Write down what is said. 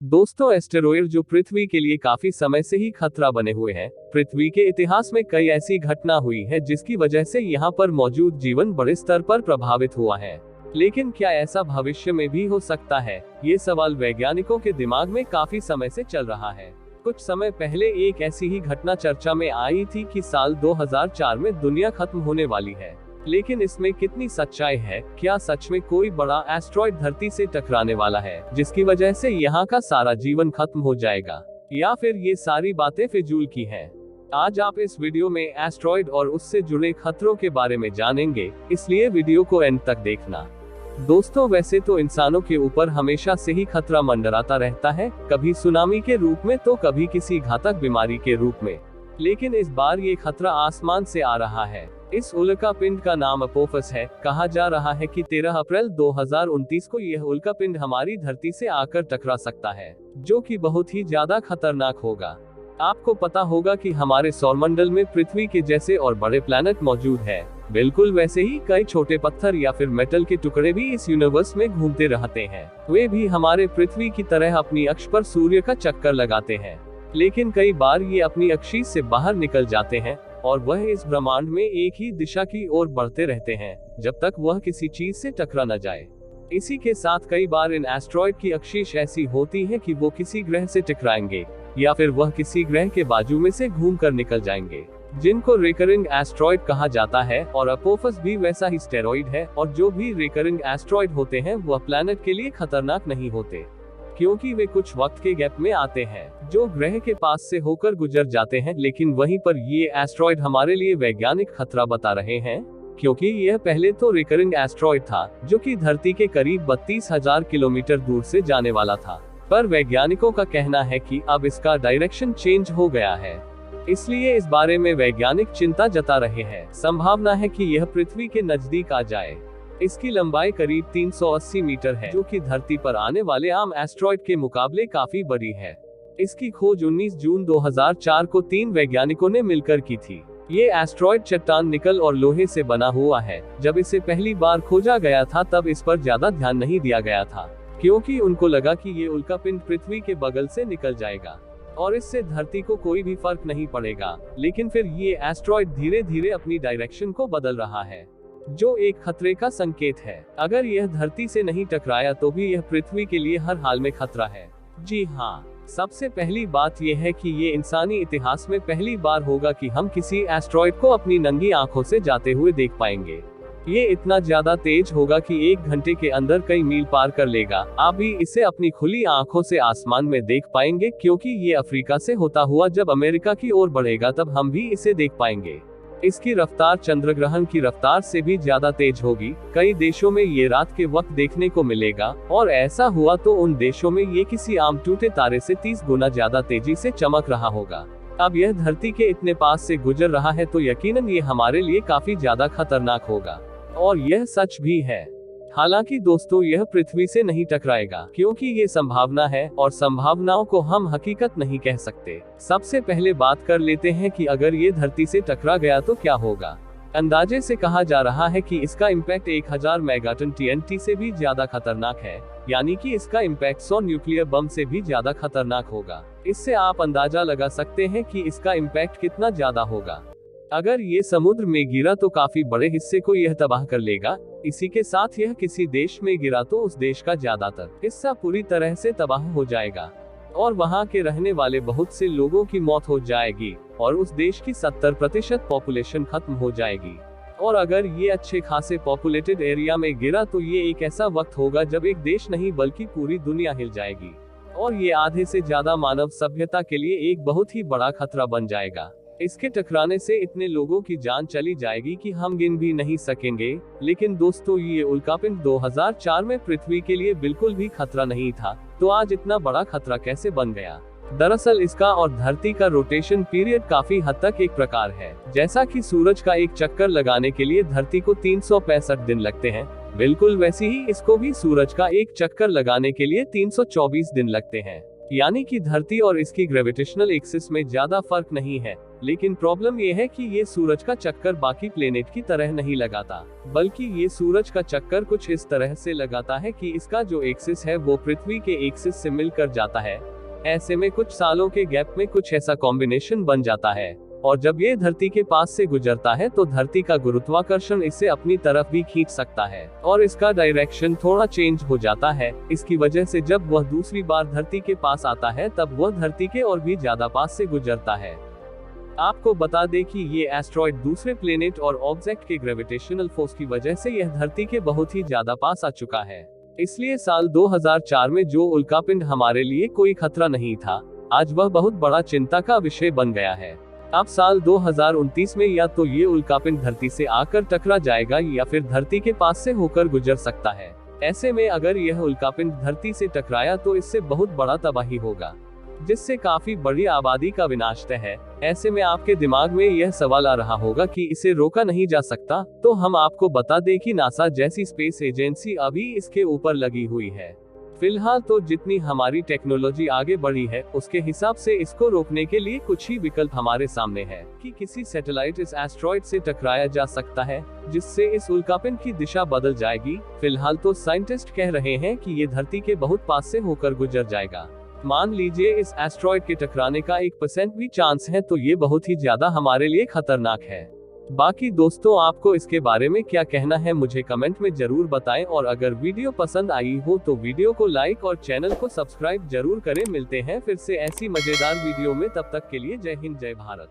दोस्तों, एस्टेरॉयड जो पृथ्वी के लिए काफी समय से ही खतरा बने हुए हैं। पृथ्वी के इतिहास में कई ऐसी घटना हुई है जिसकी वजह से यहाँ पर मौजूद जीवन बड़े स्तर पर प्रभावित हुआ है। लेकिन क्या ऐसा भविष्य में भी हो सकता है? ये सवाल वैज्ञानिकों के दिमाग में काफी समय से चल रहा है। कुछ समय पहले एक ऐसी ही घटना चर्चा में आई थी कि साल 2004 में दुनिया खत्म होने वाली है। लेकिन इसमें कितनी सच्चाई है? क्या सच में कोई बड़ा एस्टेरॉयड धरती से टकराने वाला है जिसकी वजह से यहाँ का सारा जीवन खत्म हो जाएगा, या फिर ये सारी बातें फिजूल की हैं? आज आप इस वीडियो में एस्टेरॉयड और उससे जुड़े खतरों के बारे में जानेंगे, इसलिए वीडियो को एंड तक देखना। दोस्तों, वैसे तो इंसानों के ऊपर हमेशा से ही खतरा मंडराता रहता है, कभी सुनामी के रूप में तो कभी किसी घातक बीमारी के रूप में। लेकिन इस बार ये खतरा आसमान से आ रहा है। इस उल्कापिंड का नाम अपोफस है। कहा जा रहा है कि 13 अप्रैल 2029 को यह उल्कापिंड हमारी धरती से आकर टकरा सकता है, जो कि बहुत ही ज्यादा खतरनाक होगा। आपको पता होगा कि हमारे सौरमंडल में पृथ्वी के जैसे और बड़े प्लैनेट मौजूद है। बिल्कुल वैसे ही कई छोटे पत्थर या फिर मेटल के टुकड़े भी इस यूनिवर्स में घूमते रहते हैं। वे भी हमारे पृथ्वी की तरह अपनी अक्ष पर सूर्य का चक्कर लगाते हैं, लेकिन कई बार ये अपनी अक्ष से बाहर निकल जाते हैं और वह इस ब्रह्मांड में एक ही दिशा की ओर बढ़ते रहते हैं जब तक वह किसी चीज से टकरा न जाए। इसी के साथ कई बार इन एस्टेरॉयड की अक्षीश ऐसी होती है कि वो किसी ग्रह से टकराएंगे या फिर वह किसी ग्रह के बाजू में से घूमकर निकल जाएंगे, जिनको रिकरिंग एस्टेरॉयड कहा जाता है। और अपोफस भी वैसा ही स्टेरॉयड है, और जो भी रिकरिंग एस्टेरॉयड होते हैं वह प्लैनेट के लिए खतरनाक नहीं होते, क्योंकि वे कुछ वक्त के गैप में आते हैं जो ग्रह के पास से होकर गुजर जाते हैं। लेकिन वहीं पर ये एस्टेरॉयड हमारे लिए वैज्ञानिक खतरा बता रहे हैं, क्योंकि यह पहले तो रिकरिंग एस्टेरॉयड था जो कि धरती के करीब 32,000 किलोमीटर दूर से जाने वाला था। पर वैज्ञानिकों का कहना है कि अब इसका डायरेक्शन चेंज हो गया है, इसलिए इस बारे में वैज्ञानिक चिंता जता रहे हैं। संभावना है कि यह पृथ्वी के नजदीक आ जाए। इसकी लंबाई करीब 380 मीटर है, जो कि धरती पर आने वाले आम एस्टेरॉयड के मुकाबले काफी बड़ी है। इसकी खोज 19 जून 2004 को 3 वैज्ञानिकों ने मिलकर की थी। ये एस्टेरॉयड चट्टान, निकल और लोहे से बना हुआ है। जब इसे पहली बार खोजा गया था तब इस पर ज्यादा ध्यान नहीं दिया गया था, क्योंकि उनको लगा कि ये उल्कापिंड पृथ्वी के बगल से निकल जाएगा और इससे धरती को कोई भी फर्क नहीं पड़ेगा। लेकिन फिर ये एस्टेरॉयड धीरे धीरे अपनी डायरेक्शन को बदल रहा है, जो एक खतरे का संकेत है। अगर यह धरती से नहीं टकराया तो भी यह पृथ्वी के लिए हर हाल में खतरा है। जी हाँ, सबसे पहली बात यह है कि ये इंसानी इतिहास में पहली बार होगा कि हम किसी एस्टेरॉयड को अपनी नंगी आंखों से जाते हुए देख पाएंगे। ये इतना ज्यादा तेज होगा कि 1 घंटे के अंदर कई मील पार कर लेगा। आप भी इसे अपनी खुली आंखों से आसमान में देख पाएंगे, क्योंकि ये अफ्रीका से होता हुआ जब अमेरिका की ओर बढ़ेगा तब हम भी इसे देख पाएंगे। इसकी रफ्तार चंद्रग्रहण की रफ्तार से भी ज्यादा तेज होगी। कई देशों में ये रात के वक्त देखने को मिलेगा, और ऐसा हुआ तो उन देशों में ये किसी आम टूटे तारे से 30 गुना ज्यादा तेजी से चमक रहा होगा। अब यह धरती के इतने पास से गुजर रहा है तो यकीनन ये हमारे लिए काफी ज्यादा खतरनाक होगा, और यह सच भी है। हालांकि दोस्तों, यह पृथ्वी से नहीं टकराएगा, क्योंकि ये संभावना है और संभावनाओं को हम हकीकत नहीं कह सकते। सबसे पहले बात कर लेते हैं कि अगर ये धरती से टकरा गया तो क्या होगा। अंदाजे से कहा जा रहा है कि इसका इम्पैक्ट 1000 मेगाटन TNT से भी ज्यादा खतरनाक है, यानी कि इसका इम्पैक्ट 100 न्यूक्लियर बम से भी ज्यादा खतरनाक होगा। इससे आप अंदाजा लगा सकते हैं कि इसका इम्पैक्ट कितना ज्यादा होगा। अगर ये समुद्र में गिरा तो काफी बड़े हिस्से को यह तबाह कर लेगा। इसी के साथ यह किसी देश में गिरा तो उस देश का ज्यादातर हिस्सा पूरी तरह से तबाह हो जाएगा और वहां के रहने वाले बहुत से लोगों की मौत हो जाएगी और उस देश की 70% पॉपुलेशन खत्म हो जाएगी। और अगर ये अच्छे खासे पॉपुलेटेड एरिया में गिरा तो ये एक ऐसा वक्त होगा जब एक देश नहीं बल्कि पूरी दुनिया हिल जाएगी, और ये आधे से ज्यादा मानव सभ्यता के लिए एक बहुत ही बड़ा खतरा बन जाएगा। इसके टकराने से इतने लोगों की जान चली जाएगी कि हम गिन भी नहीं सकेंगे। लेकिन दोस्तों, ये उल्कापिंड 2004 में पृथ्वी के लिए बिल्कुल भी खतरा नहीं था, तो आज इतना बड़ा खतरा कैसे बन गया? दरअसल इसका और धरती का रोटेशन पीरियड काफी हद तक एक प्रकार है। जैसा कि सूरज का एक चक्कर लगाने के लिए धरती को 365 दिन लगते हैं, बिल्कुल वैसे ही इसको भी सूरज का एक चक्कर लगाने के लिए 324 दिन लगते हैं। यानी कि धरती और इसकी ग्रेविटेशनल एक्सिस में ज्यादा फर्क नहीं है। लेकिन प्रॉब्लम ये है कि ये सूरज का चक्कर बाकी प्लेनेट की तरह नहीं लगाता, बल्कि ये सूरज का चक्कर कुछ इस तरह से लगाता है कि इसका जो एक्सिस है वो पृथ्वी के एक्सिस से मिलकर जाता है। ऐसे में कुछ सालों के गैप में कुछ ऐसा कॉम्बिनेशन बन जाता है, और जब ये धरती के पास से गुजरता है तो धरती का गुरुत्वाकर्षण इसे अपनी तरफ भी खींच सकता है और इसका डायरेक्शन थोड़ा चेंज हो जाता है। इसकी वजह से जब वह दूसरी बार धरती के पास आता है तब वह धरती के और भी ज्यादा पास से गुजरता है। आपको बता दें कि ये एस्ट्रॉयड दूसरे प्लेनेट और ऑब्जेक्ट के ग्रेविटेशनल फोर्स की वजह से यह धरती के बहुत ही ज्यादा पास आ चुका है। इसलिए साल 2004 में जो उल्कापिंड हमारे लिए कोई खतरा नहीं था, आज वह बहुत बड़ा चिंता का विषय बन गया है। अब साल 2029 में या तो ये उल्कापिंड धरती से आकर टकरा जाएगा या फिर धरती के पास से होकर गुजर सकता है। ऐसे में अगर यह उल्कापिंड धरती से टकराया तो इससे बहुत बड़ा तबाही होगा, जिससे काफी बड़ी आबादी का विनाश तय है। ऐसे में आपके दिमाग में यह सवाल आ रहा होगा कि इसे रोका नहीं जा सकता, तो हम आपको बता दें कि नासा जैसी स्पेस एजेंसी अभी इसके ऊपर लगी हुई है। फिलहाल तो जितनी हमारी टेक्नोलॉजी आगे बढ़ी है उसके हिसाब से इसको रोकने के लिए कुछ ही विकल्प हमारे सामने है कि किसी सैटेलाइट इस एस्ट्रॉयड से टकराया जा सकता है, जिससे इस उल्कापिंड की दिशा बदल जाएगी। फिलहाल तो साइंटिस्ट कह रहे हैं कि ये धरती के बहुत पास से होकर गुजर जाएगा। मान लीजिए इस एस्ट्रॉयड के टकराने का 1% भी चांस है तो ये बहुत ही ज्यादा हमारे लिए खतरनाक है। बाकी दोस्तों, आपको इसके बारे में क्या कहना है मुझे कमेंट में जरूर बताएं, और अगर वीडियो पसंद आई हो तो वीडियो को लाइक और चैनल को सब्सक्राइब जरूर करें। मिलते हैं फिर से ऐसी मजेदार वीडियो में, तब तक के लिए जय हिंद जय भारत।